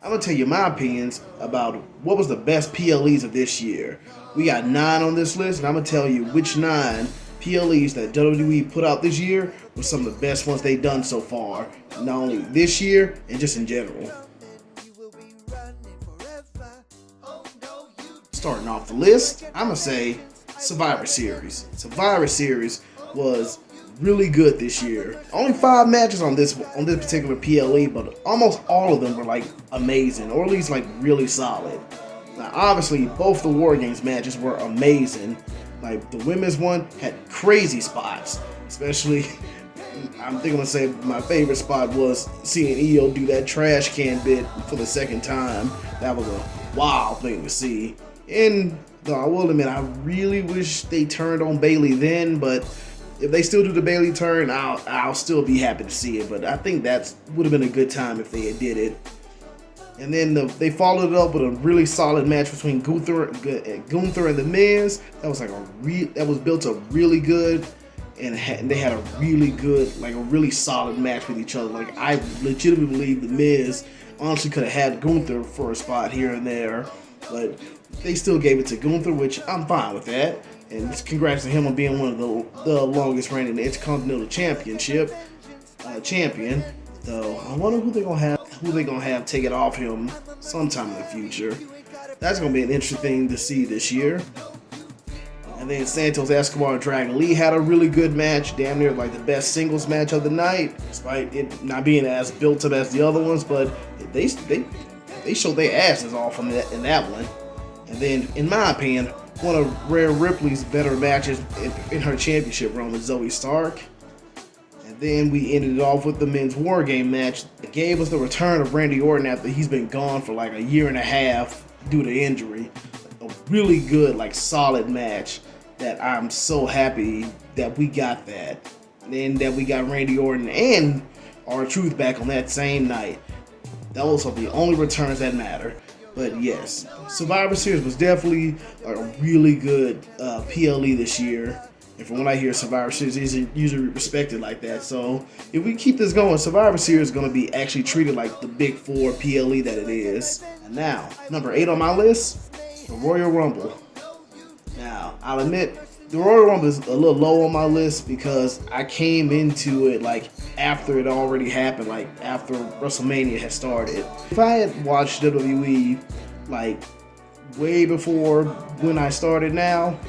I'm gonna tell you my opinions about what was the best PLEs of this year. We got 9 on this list, and I'm gonna tell you which 9 PLEs that WWE put out this year were some of the best ones they've done so far. Not only this year, and just in general. Starting off the list, I'm gonna say Survivor Series. Survivor Series was really good this year. Only 5 matches on this particular PLE, but almost all of them were like amazing, or at least like really solid. Now, obviously, both the War Games matches were amazing. Like the women's one had crazy spots, especially. I think I'm gonna say my favorite spot was seeing Io do that trash can bit for the second time. That was a wild thing to see. And though I will admit, I really wish they turned on Bayley then, but if they still do the Bayley turn, I'll still be happy to see it. But I think that would have been a good time if they did it. And then they followed it up with a really solid match between Gunther and The Miz. That was that was built up really good, and they had a really good, like a really solid match with each other. Like I legitimately believe The Miz honestly could have had Gunther for a spot here and there, but they still gave it to Gunther, which I'm fine with that. And congrats to him on being one of the longest reigning Intercontinental Championship champion. Though I wonder who they're gonna have take it off him sometime in the future. That's gonna be an interesting thing to see this year. And then Santos Escobar and Dragon Lee had a really good match, damn near like the best singles match of the night, despite it not being as built up as the other ones. But they showed their asses off in that one. And then, in my opinion, one of Rhea Ripley's better matches in her championship run with Zoe Stark. And then we ended it off with the men's War Game match. It gave us the return of Randy Orton after he's been gone for like a year and a half due to injury. A really good, like solid match that I'm so happy that we got that. And then that we got Randy Orton and R-Truth back on that same night. Those are the only returns that matter. But yes, Survivor Series was definitely a really good PLE this year. And from what I hear, Survivor Series isn't usually respected like that. So if we keep this going, Survivor Series is going to be actually treated like the Big 4 PLE that it is. And now, number 8 on my list, the Royal Rumble. Now, I'll admit, the Royal Rumble is a little low on my list because I came into it like after it already happened, like after WrestleMania had started. If I had watched WWE like way before when I started now,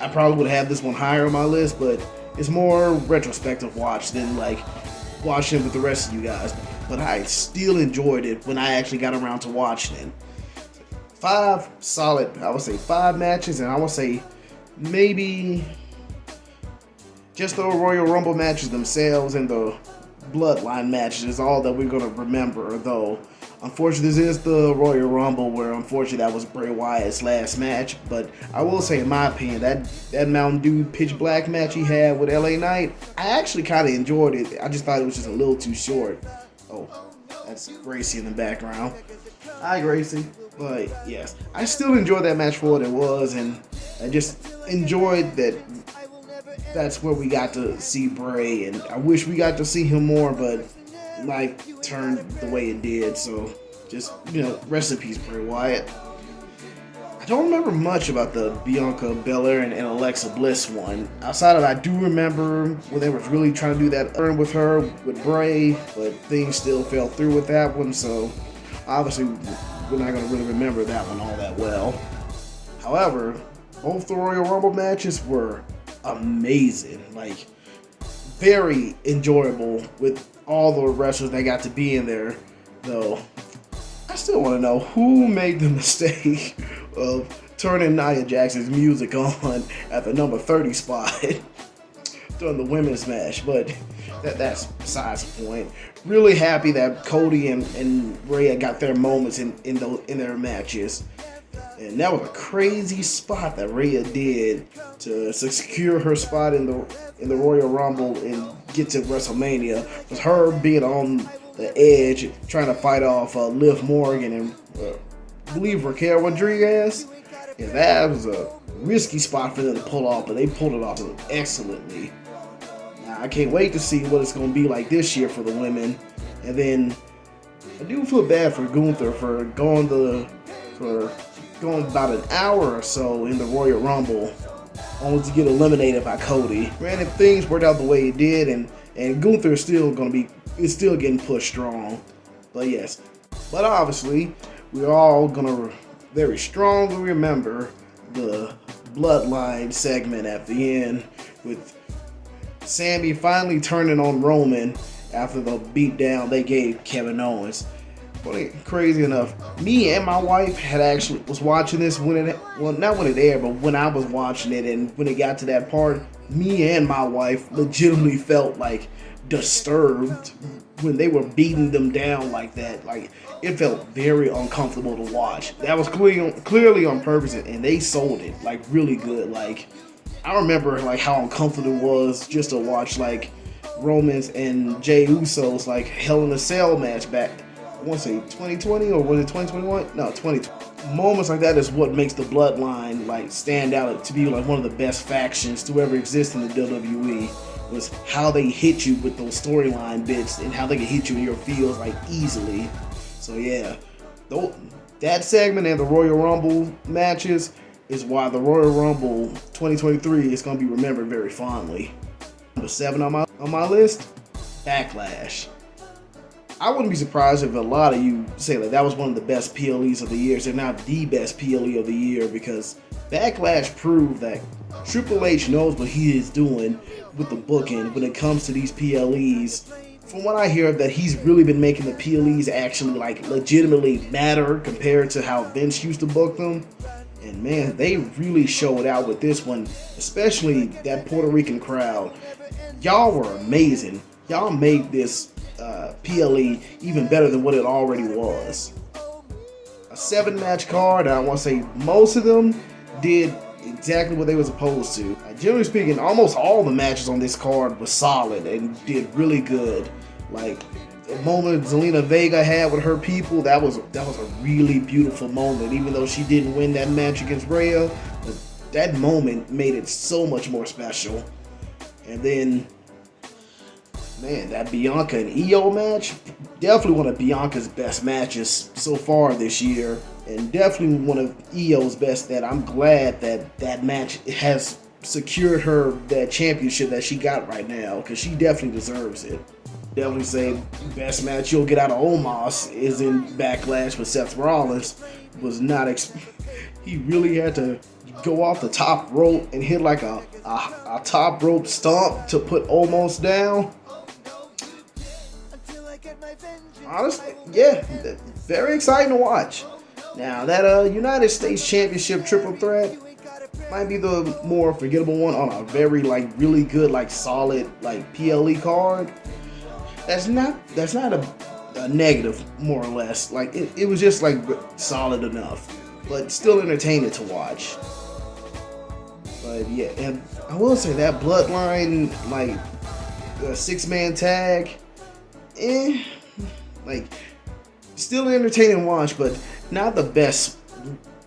I probably would have this one higher on my list, but it's more retrospective watch than like watching it with the rest of you guys. But I still enjoyed it when I actually got around to watching it. 5 solid, I would say 5 matches, and I would say maybe just the Royal Rumble matches themselves and the Bloodline matches is all that we're going to remember, though. Unfortunately, this is the Royal Rumble where, unfortunately, that was Bray Wyatt's last match. But I will say, in my opinion, that Mountain Dew Pitch Black match he had with LA Knight, I actually kind of enjoyed it. I just thought it was just a little too short. Oh, that's Gracie in the background. Hi, Gracie. But yes, I still enjoyed that match for what it was, and I just enjoyed that that's where we got to see Bray, and I wish we got to see him more, but life turned the way it did, so just, rest in peace, Bray Wyatt. I don't remember much about the Bianca Belair and Alexa Bliss one. Outside of that, I do remember when they were really trying to do that turn with her, with Bray, but things still fell through with that one, so obviously we're not going to really remember that one all that well. However, both the Royal Rumble matches were amazing, like very enjoyable with all the wrestlers that got to be in there. Though I still want to know who made the mistake of turning Nia Jax's music on at the number 30 spot during the women's match, but that's besides the point. Really happy that Cody and Rhea got their moments in their matches. And that was a crazy spot that Rhea did to secure her spot in the Royal Rumble and get to WrestleMania. Was her being on the edge, trying to fight off Liv Morgan and I believe Raquel Rodriguez. And that was a risky spot for them to pull off, but they pulled it off excellently. Now, I can't wait to see what it's going to be like this year for the women. And then I do feel bad for Gunther for going about an hour or so in the Royal Rumble, only to get eliminated by Cody. Granted, things worked out the way it did, and Gunther is still getting pushed strong. But yes, but obviously we're all gonna very strongly remember the Bloodline segment at the end with Sammy finally turning on Roman after the beatdown they gave Kevin Owens. But crazy enough, me and my wife was watching this not when it aired, but when I was watching it, and when it got to that part, me and my wife legitimately felt like disturbed when they were beating them down like that. Like, it felt very uncomfortable to watch. That was clearly on purpose, and they sold it like really good. Like, I remember like how uncomfortable it was just to watch like Roman's and Jey Uso's like Hell in a Cell match back, I want to say 2020, or was it 2021? No, 2020. Moments like that is what makes the Bloodline like stand out to be like one of the best factions to ever exist in the WWE. Was how they hit you with those storyline bits and how they can hit you in your feels like easily. So yeah, that segment and the Royal Rumble matches is why the Royal Rumble 2023 is going to be remembered very fondly. Number 7 on my list, Backlash. I wouldn't be surprised if a lot of you say that was one of the best PLEs of the year, if not the best PLE of the year, because Backlash proved that Triple H knows what he is doing with the booking when it comes to these PLEs. From what I hear, that he's really been making the PLEs actually like legitimately matter compared to how Vince used to book them. And man, they really showed out with this one, especially that Puerto Rican crowd. Y'all were amazing. Y'all made this PLE even better than what it already was. A 7-match card, I want to say most of them did exactly what they were supposed to. Generally speaking, almost all the matches on this card were solid and did really good. Like the moment Zelina Vega had with her people, that was a really beautiful moment. Even though she didn't win that match against Rhea, but that moment made it so much more special. And then, man, that Bianca and Io match, definitely one of Bianca's best matches so far this year, and definitely one of Io's best. That I'm glad that match has secured her that championship that she got right now, because she definitely deserves it. Definitely say best match you'll get out of Omos is in Backlash with Seth Rollins. Was not he really had to go off the top rope and hit like a top rope stomp to put Omos down. Honestly, yeah, very exciting to watch. Now that United States Championship triple threat might be the more forgettable one on a very like really good like solid like PLE card. That's not a negative, more or less. Like it was just like solid enough, but still entertaining to watch. But yeah, and I will say that Bloodline like 6-man tag, like still entertaining to watch, but not the best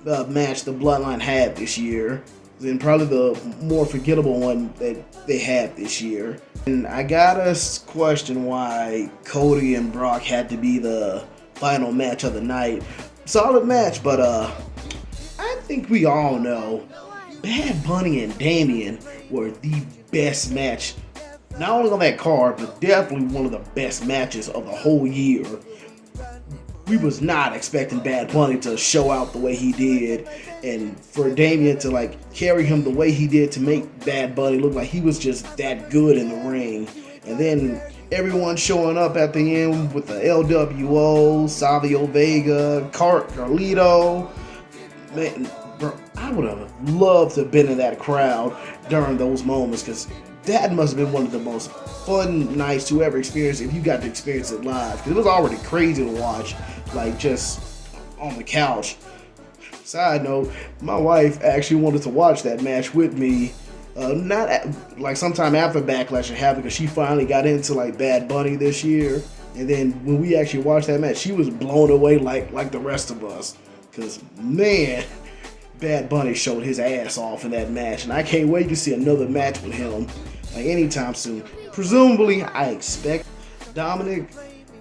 match the Bloodline had this year. Then probably the more forgettable one that they had this year. And I gotta question why Cody and Brock had to be the final match of the night. Solid match, but I think we all know Bad Bunny and Damian were the best match, not only on that card, but definitely one of the best matches of the whole year. We was not expecting Bad Bunny to show out the way he did, and for Damian to like carry him the way he did to make Bad Bunny look like he was just that good in the ring. And then everyone showing up at the end with the LWO, Savio Vega, Carlito. Man, bro, I would have loved to have been in that crowd during those moments, because that must have been one of the most fun nights to ever experience if you got to experience it live. Because it was already crazy to watch, like just on the couch. Side note, my wife actually wanted to watch that match with me, like sometime after Backlash had happened, because she finally got into like Bad Bunny this year. And then when we actually watched that match, she was blown away like the rest of us. Because man, Bad Bunny showed his ass off in that match, and I can't wait to see another match with him like anytime soon. Presumably, I expect Dominic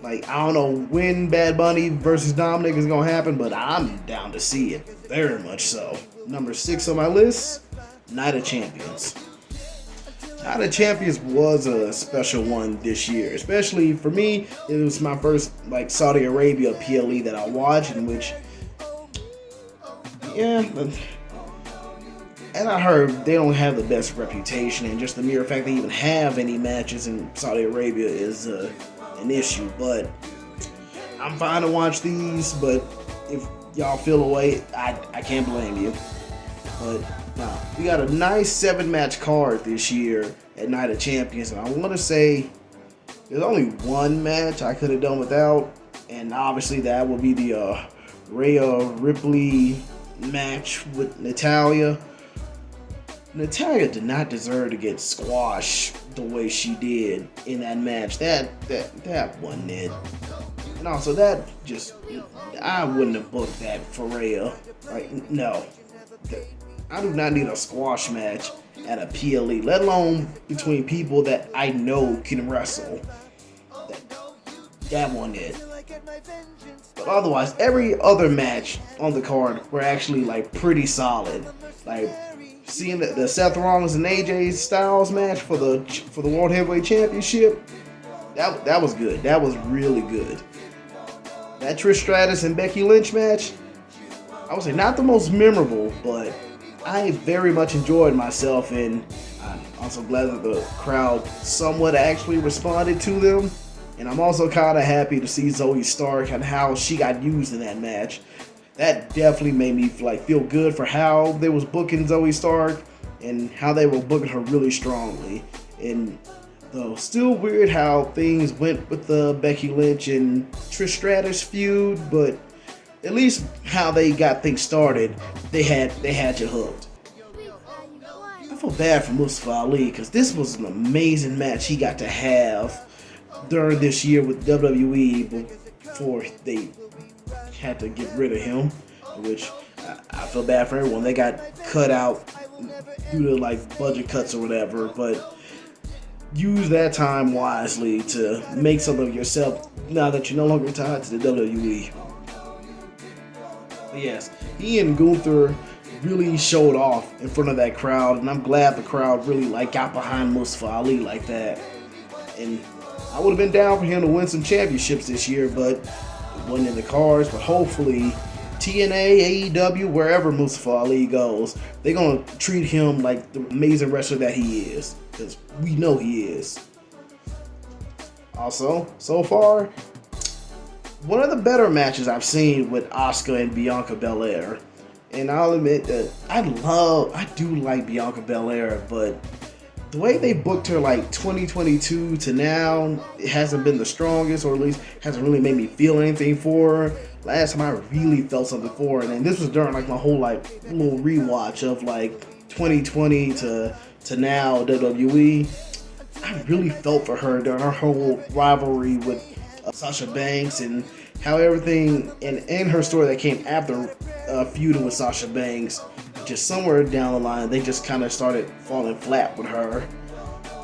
Like, I don't know when Bad Bunny versus Dominic is gonna happen, but I'm down to see it. Very much so. Number 6 on my list, Night of Champions. Night of Champions was a special one this year, especially for me. It was my first like Saudi Arabia PLE that I watched, in which, yeah, and I heard they don't have the best reputation, and just the mere fact they even have any matches in Saudi Arabia is an issue. But I'm fine to watch these, but if y'all feel away, I can't blame you. But now we got a nice 7-match card this year at Night of Champions, and I want to say there's only one match I could have done without, and obviously that would be the Rhea Ripley match with Natalya. Natalya did not deserve to get squashed the way she did in that match. That wasn't it. And also that just, I wouldn't have booked that for Rhea. Like, no. I do not need a squash match at a PLE, let alone between people that I know can wrestle. That wasn't it. But otherwise, every other match on the card were actually like pretty solid. Like, seeing the Seth Rollins and AJ Styles match for the World Heavyweight Championship, that was good. That was really good. That Trish Stratus and Becky Lynch match, I would say not the most memorable, but I very much enjoyed myself, and I'm also glad that the crowd somewhat actually responded to them. And I'm also kind of happy to see Zoe Stark and how she got used in that match. That definitely made me feel good for how they was booking Zoe Stark and how they were booking her really strongly. And though still weird how things went with the Becky Lynch and Trish Stratus feud, but at least how they got things started, they had you hooked. I feel bad for Mustafa Ali because this was an amazing match he got to have during this year with WWE before they had to get rid of him, which I feel bad for everyone. They got cut out due to like budget cuts or whatever, but use that time wisely to make something of yourself now that you're no longer tied to the WWE. But yes, he and Gunther really showed off in front of that crowd, and I'm glad the crowd really like got behind Mustafa Ali like that. And I would have been down for him to win some championships this year, but it wasn't in the cards. But hopefully TNA, AEW, wherever Mustafa Ali goes, they're going to treat him like the amazing wrestler that he is, because we know he is. Also, so far, one of the better matches I've seen with Asuka and Bianca Belair. And I'll admit that I do like Bianca Belair, but the way they booked her like 2022 to now, it hasn't been the strongest, or at least hasn't really made me feel anything for her. Last time I really felt something for her, and this was during like my whole like little rewatch of like 2020 to now WWE. I really felt for her during her whole rivalry with Sasha Banks, and how everything and her story that came after feuding with Sasha Banks, just somewhere down the line they just kind of started falling flat with her.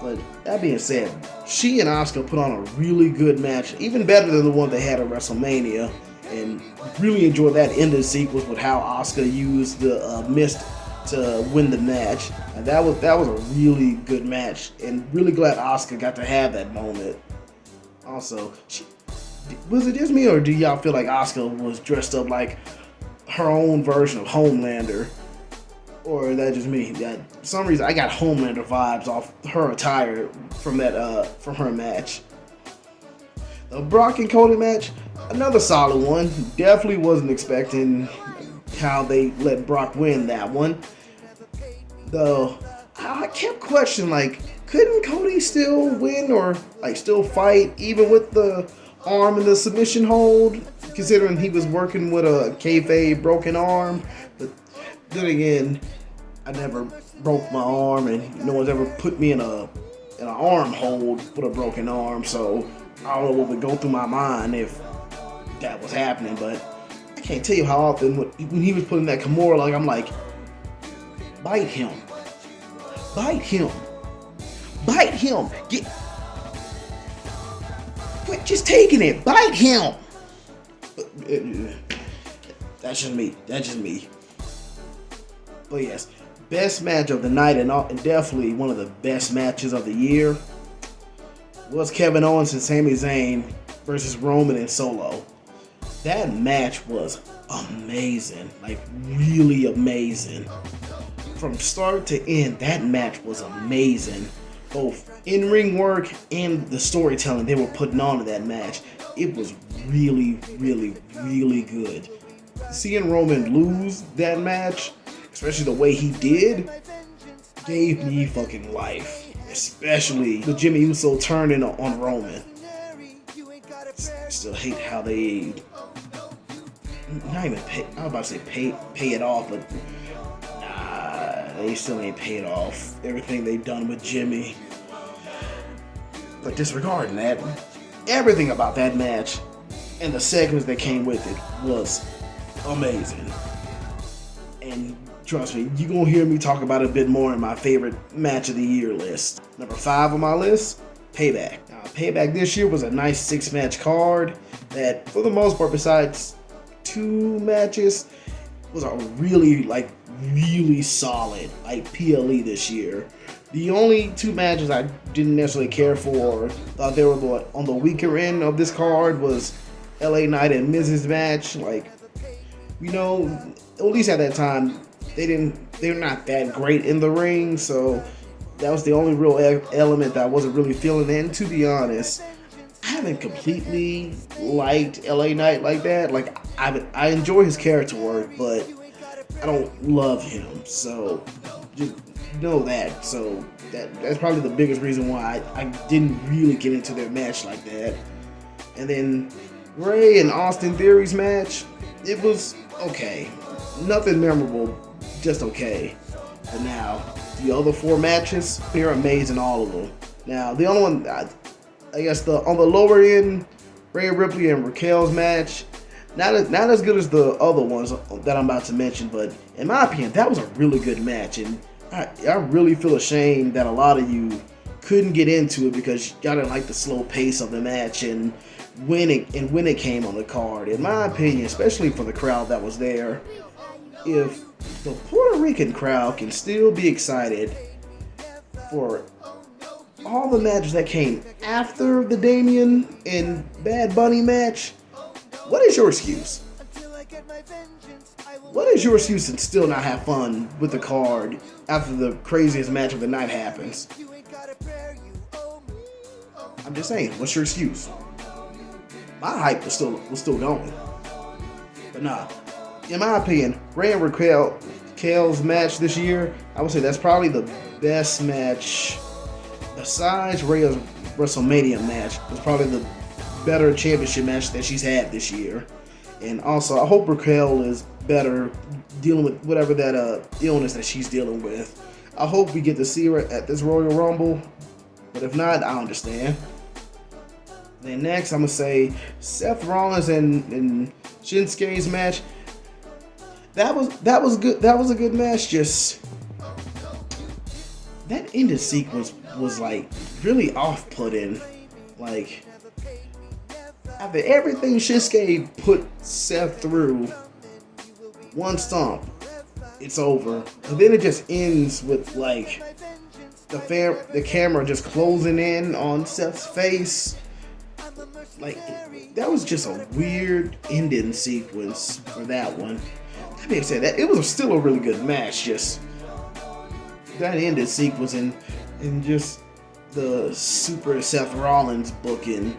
But that being said, she and Asuka put on a really good match, even better than the one they had at WrestleMania, and really enjoyed that ending sequence with how Asuka used the mist to win the match. And that was a really good match, and really glad Asuka got to have that moment. Also, was it just me, or do y'all feel like Asuka was dressed up like her own version of Homelander? Or is that just me? For some reason, I got Homelander vibes off her attire from her match. The Brock and Cody match, another solid one. Definitely wasn't expecting how they let Brock win that one. Though I kept questioning, like, couldn't Cody still win or like still fight even with the arm in the submission hold, considering he was working with a kayfabe broken arm? But then again, I never broke my arm, and no one's ever put me in an arm hold with a broken arm, so I don't know what would go through my mind if that was happening. But I can't tell you how often when he was putting that Kimura, like, I'm like, bite him, bite him, bite him, Quit just taking it. Bite him. That's just me. That's just me. But yes, best match of the night and definitely one of the best matches of the year was Kevin Owens and Sami Zayn versus Roman and Solo. That match was amazing. Like, really amazing. From start to end, that match was amazing. Both in-ring work and the storytelling they were putting on to that match. It was really, really, really good. Seeing Roman lose that match, especially the way he did, gave me fucking life. Especially the Jimmy Uso turning on Roman. Still hate how they not even pay. I was about to say pay it off, but nah, they still ain't paid off everything they've done with Jimmy. But disregarding that, everything about that match and the segments that came with it was amazing. And trust me, you're gonna hear me talk about it a bit more in my favorite match of the year list. Number 5 on my list, Payback. Now, Payback this year was a nice 6-match card that, for the most part, besides 2 matches, was a really solid PLE this year. The only 2 matches I didn't necessarily care for, thought they were on the weaker end of this card, was LA Knight and Miz's match. At least at that time, they're not that great in the ring, so that was the only real element that I wasn't really feeling. And to be honest, I haven't completely liked LA Knight like that. I enjoy his character work, but I don't love him. So just know that. So that's probably the biggest reason why I didn't really get into their match like that. And then Rey and Austin Theory's match, it was okay. Nothing memorable, just okay. But now, the other 4 matches, they're amazing, all of them. Now, the only one, I guess, on the lower end, Rhea Ripley and Raquel's match, not as good as the other ones that I'm about to mention, but in my opinion, that was a really good match. And I really feel ashamed that a lot of you couldn't get into it because y'all didn't like the slow pace of the match and when it came on the card. In my opinion, especially for the crowd that was there, if the Puerto Rican crowd can still be excited for all the matches that came after the Damian and Bad Bunny match, what is your excuse? What is your excuse to still not have fun with the card after the craziest match of the night happens? I'm just saying, what's your excuse? My hype was still going. But nah, in my opinion, Rey and Raquel's match this year, I would say that's probably the best match besides Rhea's WrestleMania match. It's probably the better championship match that she's had this year. And also, I hope Raquel is better dealing with whatever that illness that she's dealing with. I hope we get to see her at this Royal Rumble. But if not, I understand. Then next, I'm going to say Seth Rollins and Shinsuke's match. That was good. That was a good match. Just that ending sequence was really off-putting. After everything Shinsuke put Seth through, one stomp, it's over. And then it just ends with the camera just closing in on Seth's face. That was just a weird ending sequence for that one. That being said, it was still a really good match. Just that ending sequence and just the super Seth Rollins booking.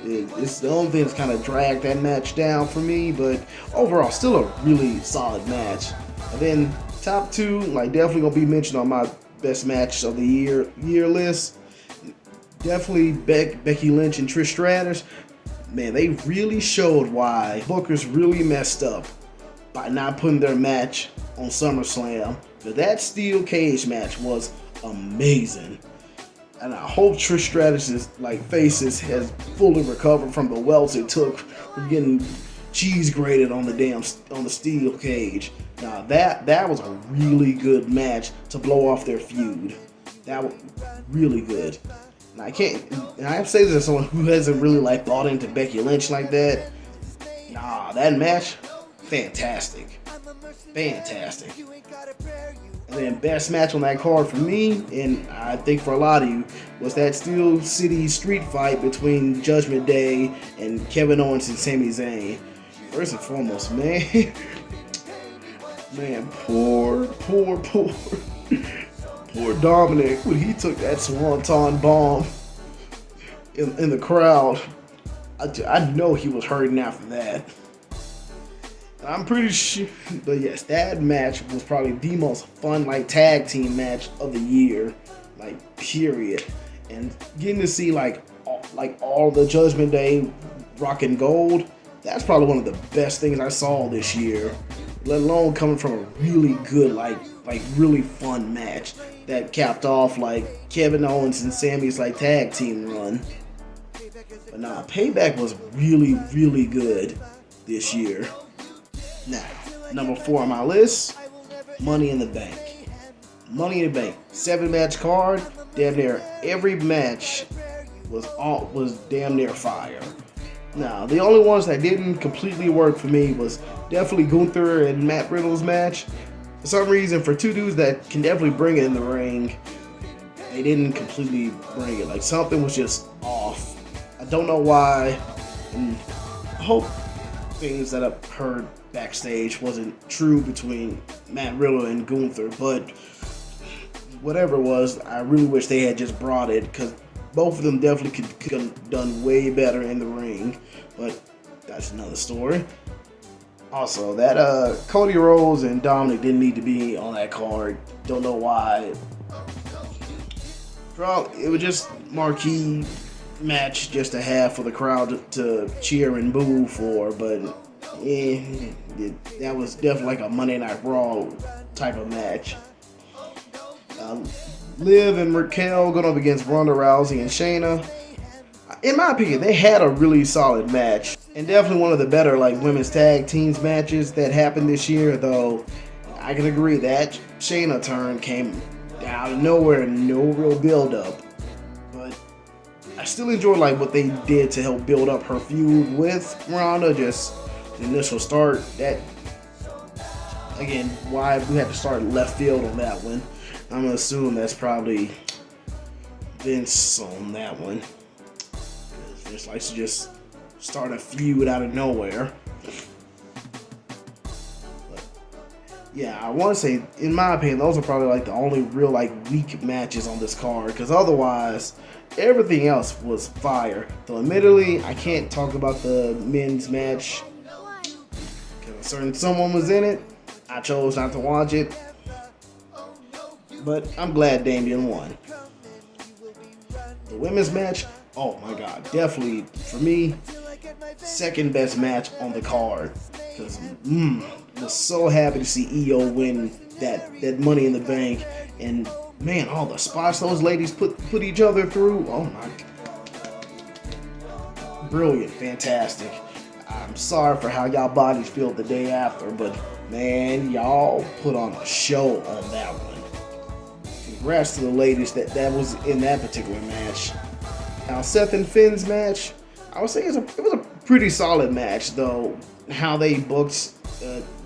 It's the only thing that's kind of dragged that match down for me, but overall, still a really solid match. And then top 2, definitely gonna be mentioned on my best match of the year list. Definitely Becky Lynch and Trish Stratus. Man, they really showed why bookers really messed up by not putting their match on SummerSlam. But that steel cage match was amazing. And I hope Trish Stratus' faces has fully recovered from the welts it took from getting cheese grated on the steel cage. Now that was a really good match to blow off their feud. That was really good. And I can't, and I have to say this as someone who hasn't really like bought into Becky Lynch like that. Nah, that match, fantastic. Fantastic. And then best match on that card for me, and I think for a lot of you, was that Steel City street fight between Judgment Day and Kevin Owens and Sami Zayn. First and foremost, man, poor Dominic when he took that swanton bomb in the crowd. I know he was hurting after that. I'm pretty sure, but yes, that match was probably the most fun like tag team match of the year, like period. And getting to see like all the Judgment Day rocking gold, that's probably one of the best things I saw this year. Let alone coming from a really good like really fun match that capped off like Kevin Owens and Sammy's like tag team run. But nah, Payback was really good this year. Now, number 4 on my list, Money in the Bank. Money in the Bank, 7-match card. Damn near every match was damn near fire. Now, the only ones that didn't completely work for me was definitely Gunther and Matt Riddle's match. For some reason, for two dudes that can definitely bring it in the ring, they didn't completely bring it. Like something was just off. I don't know why, and I hope things that I've heard backstage wasn't true between Matt Riddle and Gunther, but whatever it was, I really wish they had just brought it, because both of them definitely could have done way better in the ring, but that's another story. Also, that Cody Rhodes and Dominic didn't need to be on that card. Don't know why. It was just marquee match just to have for the crowd to cheer and boo for, but that was definitely like a Monday Night Raw type of match. Liv and Raquel going up against Ronda Rousey and Shayna. In my opinion, they had a really solid match, and definitely one of the better like women's tag teams matches that happened this year. Though I can agree that Shayna turn came out of nowhere, no real build up, but I still enjoy like what they did to help build up her feud with Ronda. Just the initial start. That again, why we had to start left field on that one. I'm gonna assume that's probably Vince on that one. Vince likes to just start a feud out of nowhere. But yeah, I want to say, in my opinion, those are probably like the only real like weak matches on this card. Because otherwise, everything else was fire. Though admittedly, I can't talk about the men's match because a certain someone was in it. I chose not to watch it. But I'm glad Damian won. The women's match, oh my god, definitely for me, second best match on the card. Because was so happy to see Io win that Money in the Bank, and man, all the spots those ladies put each other through. Oh my god, brilliant, fantastic. I'm sorry for how y'all bodies feel the day after, but man, y'all put on a show on that one. Congrats to the ladies that was in that particular match. Now, Seth and Finn's match, I would say it was a pretty solid match, though. How they booked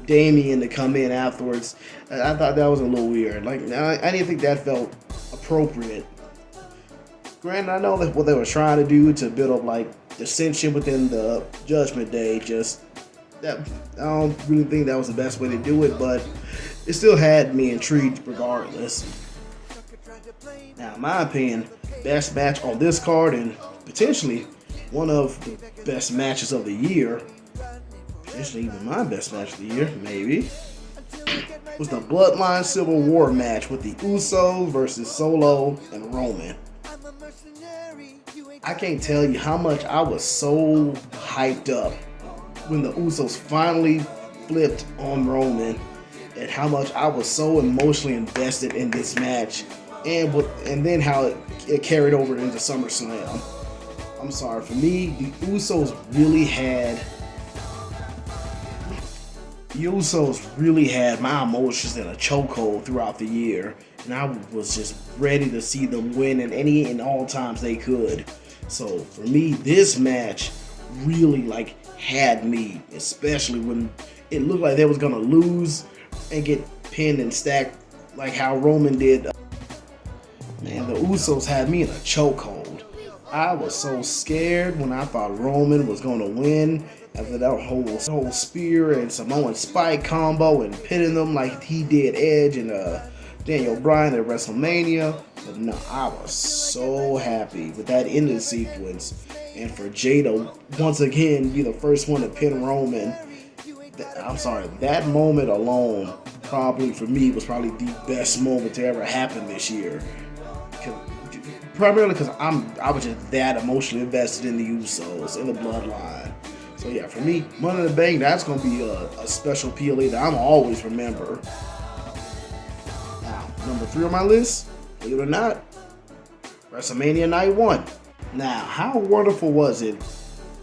Damian to come in afterwards, I thought that was a little weird. Like, I didn't think that felt appropriate. Granted, I know that what they were trying to do to build up like dissension within the Judgment Day, I don't really think that was the best way to do it, but it still had me intrigued regardless. Now, in my opinion, best match on this card, and potentially one of the best matches of the year, potentially even my best match of the year, maybe, was the Bloodline Civil War match with the Usos versus Solo and Roman. I can't tell you how much I was so hyped up when the Usos finally flipped on Roman, and how much I was so emotionally invested in this match. And then how it carried over into SummerSlam. I'm sorry, for me, the Usos really had The Usos really had my emotions in a chokehold throughout the year, and I was just ready to see them win in any and all times they could. So for me, this match really like had me, especially when it looked like they was gonna lose and get pinned and stacked like how Roman did. Man, the Usos had me in a chokehold. I was so scared when I thought Roman was gonna win after that whole spear and Samoan spike combo and pinning them like he did Edge and Daniel Bryan at WrestleMania. But no, I was so happy with that ending sequence, and for Jay to once again be the first one to pin Roman. I'm sorry, that moment alone probably for me was probably the best moment to ever happen this year. Primarily because I was just that emotionally invested in the Usos, in the bloodline. So yeah, for me, Money in the Bank, that's going to be a special PLE that I'm always remember. Now, number 3 on my list, believe it or not, WrestleMania Night 1. Now, how wonderful was it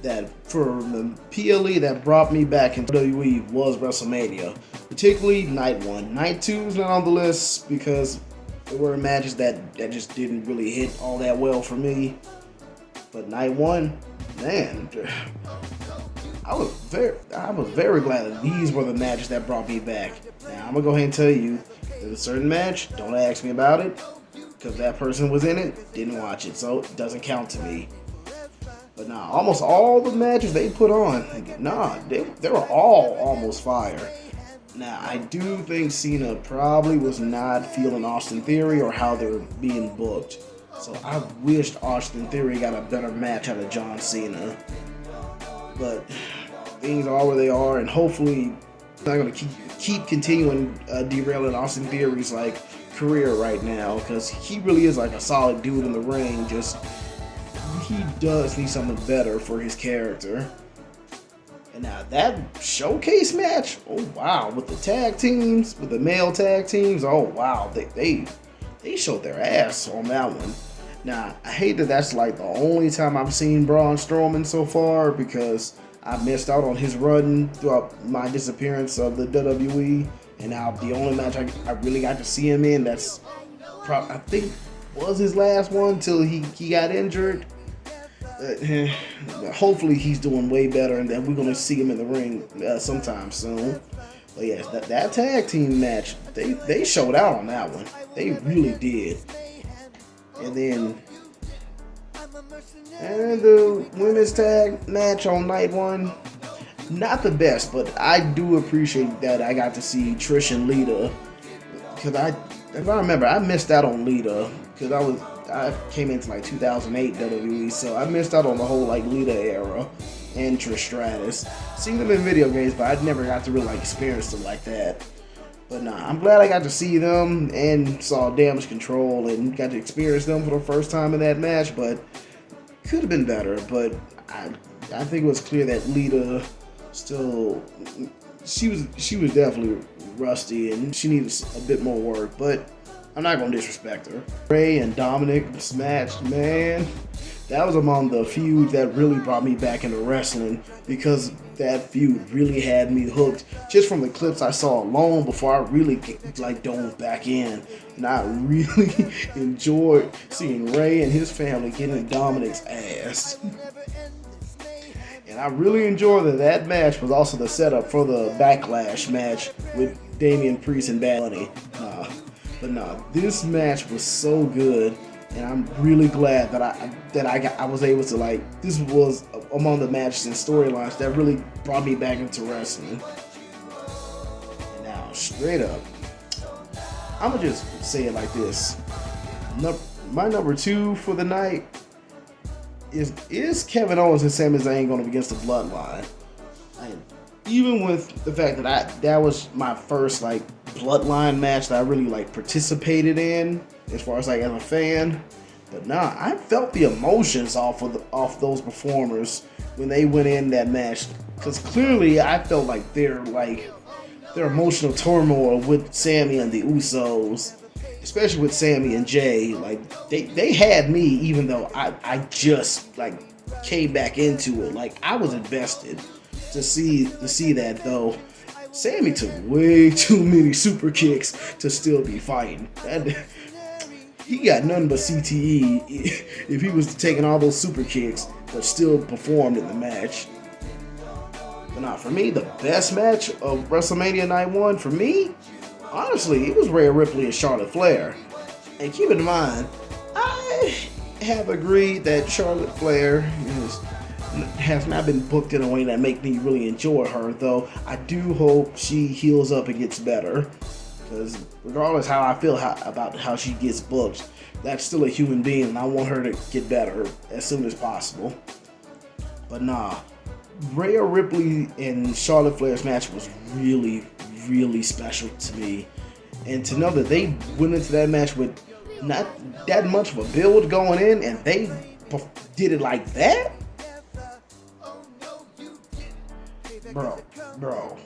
that for the PLE that brought me back into WWE was WrestleMania, particularly Night 1. Night 2 is not on the list because there were matches that just didn't really hit all that well for me. But Night 1, man, I was very glad that these were the matches that brought me back. Now I'm gonna go ahead and tell you, there's a certain match, don't ask me about it, because that person was in it, didn't watch it, so it doesn't count to me. But nah, almost all the matches they put on, they were all almost fire. Now, I do think Cena probably was not feeling Austin Theory or how they're being booked. So I wished Austin Theory got a better match out of John Cena. But things are where they are, and hopefully they're not going to keep continuing derailing Austin Theory's like career right now, because he really is like a solid dude in the ring. Just he does need something better for his character. And now that showcase match, oh wow, with the tag teams, with the male tag teams, oh wow, they showed their ass on that one. Now, I hate that that's like the only time I've seen Braun Strowman so far, because I missed out on his run throughout my disappearance of the WWE, and now the only match I really got to see him in, that's I think was his last one till he got injured. Hopefully he's doing way better, and then we're gonna see him in the ring sometime soon. But yes, that tag team match, they showed out on that one. They really did. And then the women's tag match on Night 1, not the best, but I do appreciate that I got to see Trish and Lita, because if I remember, I missed out on Lita because I came into like 2008 WWE, so I missed out on the whole like Lita era and Trish Stratus. Seen them in video games, but I never got to really like experience them like that. But nah, I'm glad I got to see them and saw Damage Control and got to experience them for the first time in that match, but could have been better. But I think it was clear that Lita still, she was definitely rusty and she needed a bit more work, but I'm not going to disrespect her. Ray and Dominic's match, man, that was among the feuds that really brought me back into wrestling, because that feud really had me hooked just from the clips I saw alone before I really like dove back in. And I really enjoyed seeing Ray and his family getting Dominic's ass. And I really enjoyed that match was also the setup for the Backlash match with Damian Priest and Bad Bunny. But this match was so good, and I'm really glad that I was able to like. This was among the matches and storylines that really brought me back into wrestling. And now, straight up, I'm gonna just say it like this: my number 2 for the night is Kevin Owens and Sami Zayn going up against the Bloodline. And even with the fact that that was my first like Bloodline match that I really like participated in, as far as like as a fan. But nah, I felt the emotions off those performers when they went in that match, because clearly I felt like their emotional turmoil with Sammy and the Usos, especially with Sammy and Jay, like they had me, even though I just like came back into it. Like I was invested to see that, though Sammy took way too many super kicks to still be fighting. He got nothing but CTE if he was taking all those super kicks but still performed in the match. But not for me, the best match of WrestleMania Night 1 for me, honestly, it was Rhea Ripley and Charlotte Flair. And keep in mind, I have agreed that Charlotte Flair has not been booked in a way that make me really enjoy her, though I do hope she heals up and gets better. Because regardless how I feel about how she gets booked, that's still a human being, and I want her to get better as soon as possible. But nah, Rhea Ripley and Charlotte Flair's match was really, really special to me. And to know that they went into that match with not that much of a build going in, and they did it like that? Bro.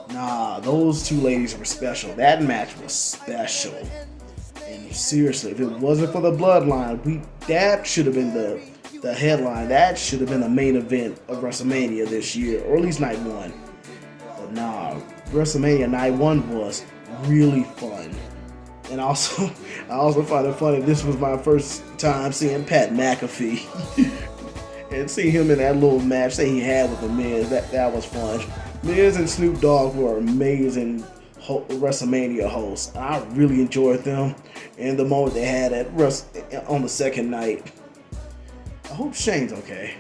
Nah, those two ladies were special. That match was special. And seriously, if it wasn't for the bloodline, that should have been the headline. That should have been the main event of WrestleMania this year, or at least night 1. But nah, WrestleMania night 1 was really fun. And also, I also find it funny, this was my first time seeing Pat McAfee. And seeing him in that little match that he had with the Miz, that was fun. Miz and Snoop Dogg were amazing WrestleMania hosts. I really enjoyed them and the moment they had on the second night. I hope Shane's okay.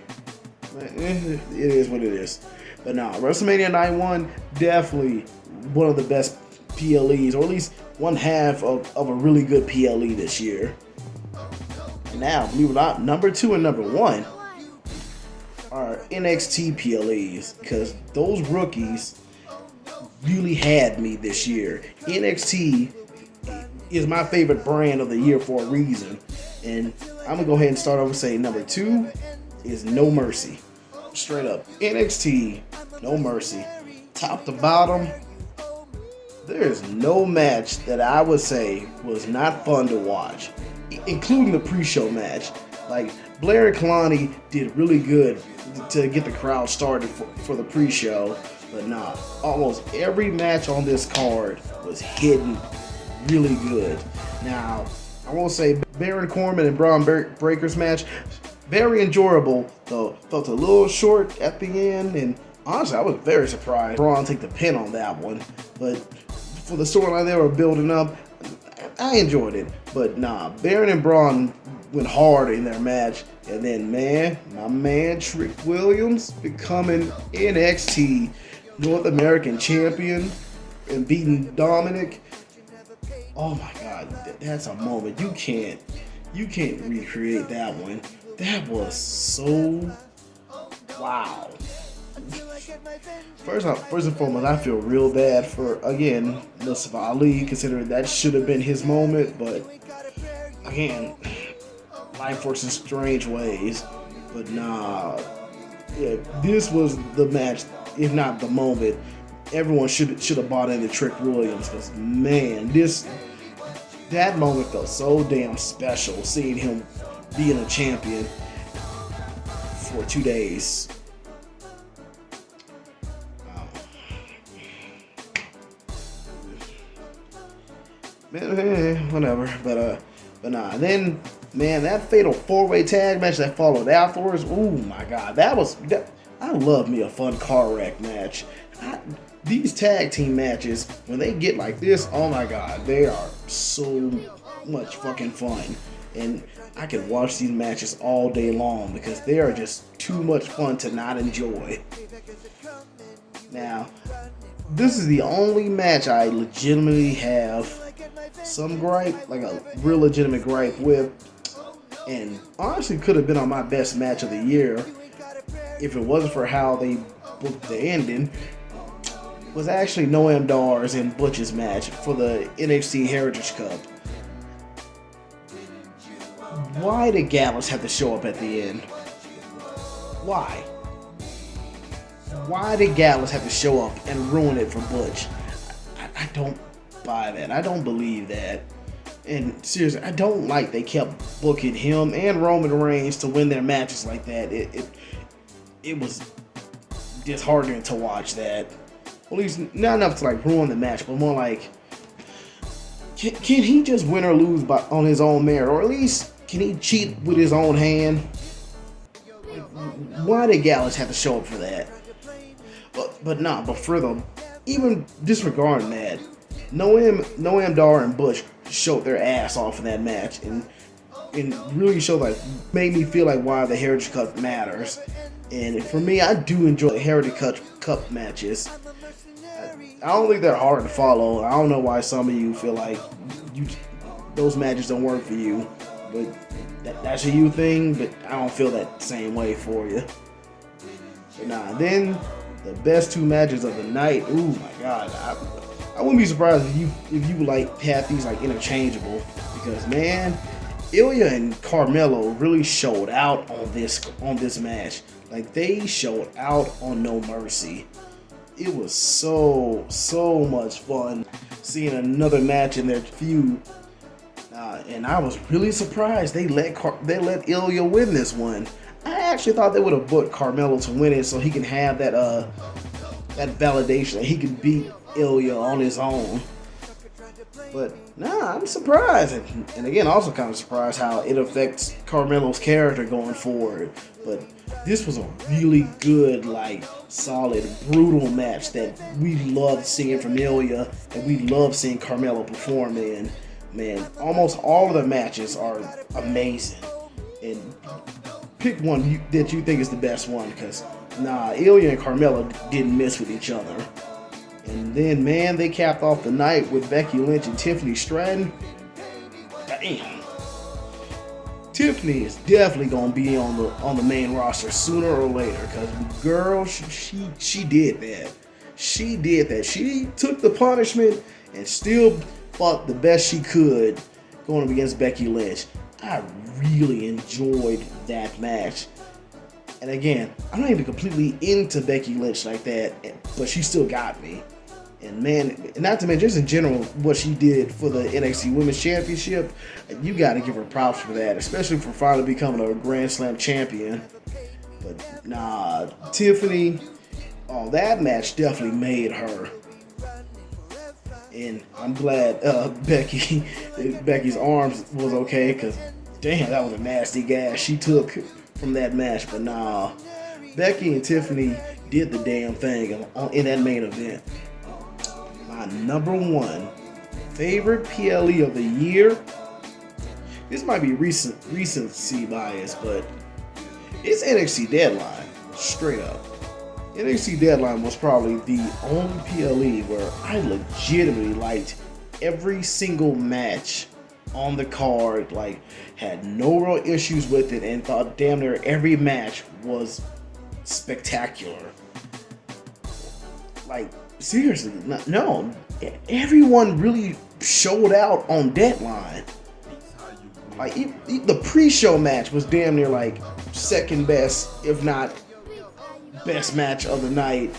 It is what it is. But nah, WrestleMania Night 1, definitely one of the best PLEs, or at least one half of a really good PLE this year. And now, believe it or not, number 2 and number 1 are NXT PLEs, because those rookies really had me this year. NXT is my favorite brand of the year for a reason, and I'm gonna go ahead and start over and say number 2 is No Mercy. Straight up, NXT, No Mercy, top to bottom. There's no match that I would say was not fun to watch, including the pre-show match. Like, Blair and Kalani did really good to get the crowd started for the pre-show, but nah, almost every match on this card was hitting really good. Now, I won't say Baron Corbin and Braun Breaker's match, very enjoyable, though felt a little short at the end, and honestly, I was very surprised Braun take the pin on that one. But for the storyline they were building up, I enjoyed it. But nah, Baron and Braun went hard in their match, and then my man Trick Williams becoming NXT North American Champion and beating Dominic. Oh my God, that's a moment you can't recreate that one. That was so wow. First and foremost, I feel real bad for, again, Mustafa Ali, considering that should have been his moment, but again, life works in strange ways. But nah, yeah, this was the match, if not the moment. Everyone should have bought into Trick Williams, because man, that moment felt so damn special, seeing him being a champion for 2 days. Whatever, but nah. Then, man, that fatal 4-way tag match that followed afterwards. Oh my God, I love me a fun car wreck match. These tag team matches, when they get like this, oh my God, they are so much fucking fun. And I can watch these matches all day long because they are just too much fun to not enjoy. Now, this is the only match I legitimately have some gripe, like a real legitimate gripe with, and honestly could have been on my best match of the year if it wasn't for how they booked the ending. Was actually Noam Dar's and Butch's match for the NXT Heritage Cup. Why did Gallus have to show up at the end? Why? Why did Gallus have to show up and ruin it for Butch? I don't buy that. I don't believe that. And seriously, I don't like they kept booking him and Roman Reigns to win their matches like that. It was disheartening to watch that. At least not enough to like ruin the match, but more like, can he just win or lose on his own merit, or at least can he cheat with his own hand? Why did Gallus have to show up for that? But further, even disregarding that, Noam Dar and Bush showed their ass off in that match, and really showed like made me feel like why the Heritage Cup matters. And for me, I do enjoy the Heritage Cup matches. I don't think they're hard to follow. I don't know why some of you feel like those matches don't work for you, but that's a you thing. But I don't feel that same way for you. But then the best two matches of the night. Ooh my God, I wouldn't be surprised if you like have these like interchangeable, because man, Ilya and Carmelo really showed out on this match. Like, they showed out on No Mercy. It was so much fun seeing another match in their feud, and I was really surprised they let Ilya win this one. I actually thought they would have booked Carmelo to win it so he can have that validation that he can beat Ilya on his own. But I'm surprised, and again, also kind of surprised how it affects Carmelo's character going forward. But this was a really good, like, solid, brutal match that we loved seeing from Ilya, and we love seeing Carmelo perform in. Man, almost all of the matches are amazing. And pick one that you think is the best one, because Ilya and Carmelo didn't mess with each other. And then, man, they capped off the night with Becky Lynch and Tiffany Stratton. Damn. Tiffany is definitely gonna be on the main roster sooner or later, because girl, she did that. She did that. She took the punishment and still fought the best she could going up against Becky Lynch. I really enjoyed that match. And again, I'm not even completely into Becky Lynch like that, but she still got me. And man, not to mention, just in general, what she did for the NXT Women's Championship, you got to give her props for that, especially for finally becoming a Grand Slam champion. But Tiffany, that match definitely made her. And I'm glad Becky's arms was okay, because damn, that was a nasty gas she took from that match. But Becky and Tiffany did the damn thing in that main event. My number one favorite PLE of the year. This might be recency bias, but it's NXT Deadline. Straight up. NXT Deadline was probably the only PLE where I legitimately liked every single match on the card, like had no real issues with it, and thought damn near every match was spectacular. Like, seriously, no, everyone really showed out on Deadline. Like, the pre-show match was damn near like second best, if not best match of the night.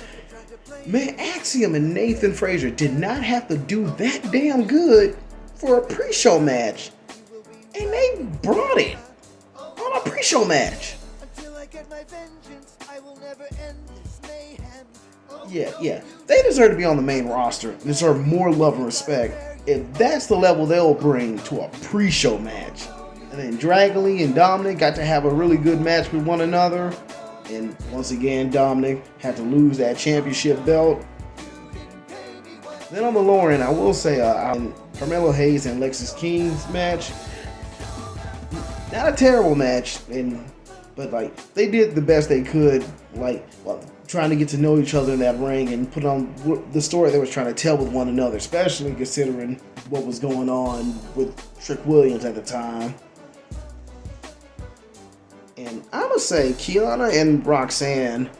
Man, Axiom and Nathan Frazier did not have to do that damn good for a pre-show match, and they brought it on a pre-show match. Yeah, they deserve to be on the main roster and deserve more love and respect. If that's the level they'll bring to a pre-show match. And then Dragon Lee and Dominic got to have a really good match with one another. And once again, Dominic had to lose that championship belt. Then on the lower end, I will say Carmelo Hayes and Lexis King's match. Not a terrible match, but like they did the best they could, trying to get to know each other in that ring and put on the story they was trying to tell with one another, especially considering what was going on with Trick Williams at the time. And I must say, Kiana and Roxanne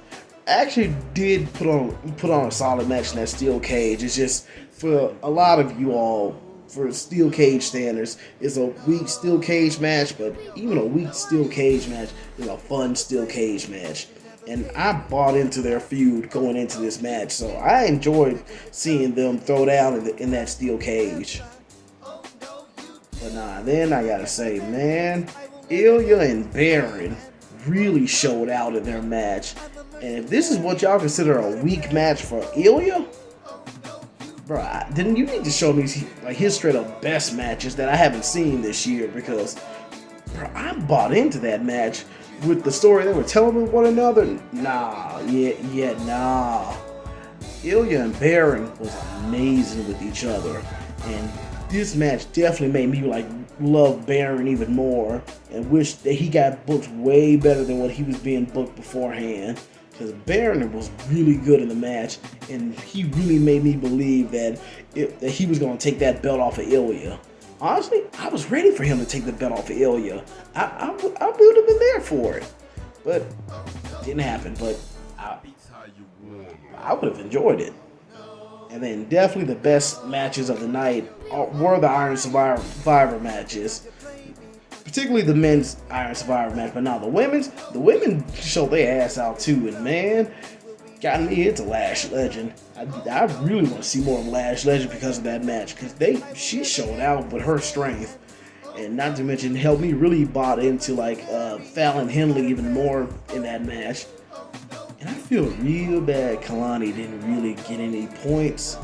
actually did put on a solid match in that steel cage. It's just, for a lot of you all, for steel cage standards, it's a weak steel cage match, but even a weak steel cage match is a fun steel cage match. And I bought into their feud going into this match, so I enjoyed seeing them throw down in that steel cage. But then I gotta say, man, Ilya and Baron really showed out in their match. And if this is what y'all consider a weak match for Ilya, bro, then you need to show me like his straight up best matches that I haven't seen this year, because bro, I bought into that match with the story they were telling with one another. Nah. Ilya and Baron was amazing with each other, and this match definitely made me like love Baron even more and wish that he got booked way better than what he was being booked beforehand. Because Baron was really good in the match, and he really made me believe that he was going to take that belt off of Ilya. Honestly, I was ready for him to take the belt off of Ilya. I would have been there for it, but it didn't happen. But I would have enjoyed it. And then definitely the best matches of the night were the Iron Survivor matches. Particularly the men's Iron Survivor match, but now the women showed their ass out too, and man, got me into Lash Legend. I really want to see more of Lash Legend because of that match, because she showed out with her strength, and not to mention helped me really bought into like Fallon Henley even more in that match. And I feel real bad Kalani didn't really get any points,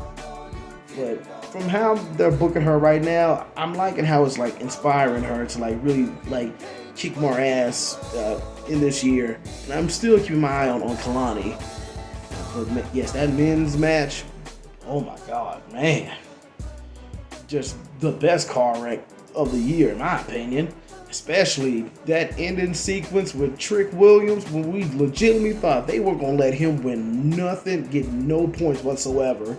but from how they're booking her right now, I'm liking how it's like inspiring her to like really like kick more ass in this year. And I'm still keeping my eye on Kalani. But yes, that men's match, oh my god, man. Just the best car wreck of the year in my opinion. Especially that ending sequence with Trick Williams, when we legitimately thought they were going to let him win nothing, get no points whatsoever.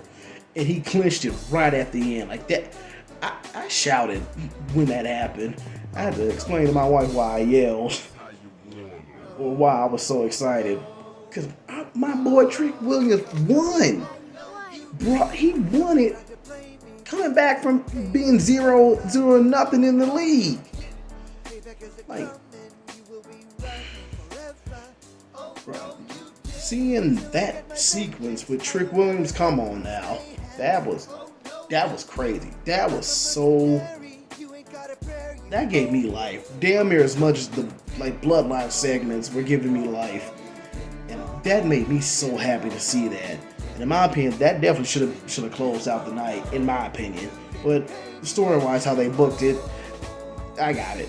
And he clinched it right at the end. Like that, I shouted when that happened. I had to explain to my wife why I yelled or why I was so excited. Because my boy Trick Williams won. He won it coming back from being 0-0 in the league. Like, bro, seeing that sequence with Trick Williams, come on now. That was crazy. That gave me life. Damn near as much as the like Bloodline segments were giving me life. And that made me so happy to see that. And in my opinion, that definitely should have closed out the night, in my opinion. But story-wise, how they booked it, I got it.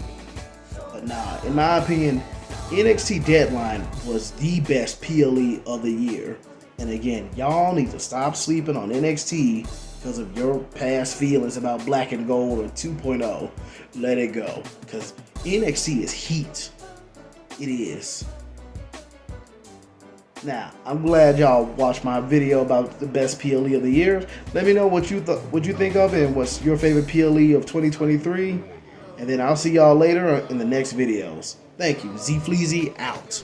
But nah, in my opinion, NXT Deadline was the best PLE of the year. And again, y'all need to stop sleeping on NXT because of your past feelings about Black and Gold or 2.0. Let it go. Because NXT is heat. It is. Now, I'm glad y'all watched my video about the best PLE of the year. Let me know what you think of it and what's your favorite PLE of 2023. And then I'll see y'all later in the next videos. Thank you. Z Fleazy out.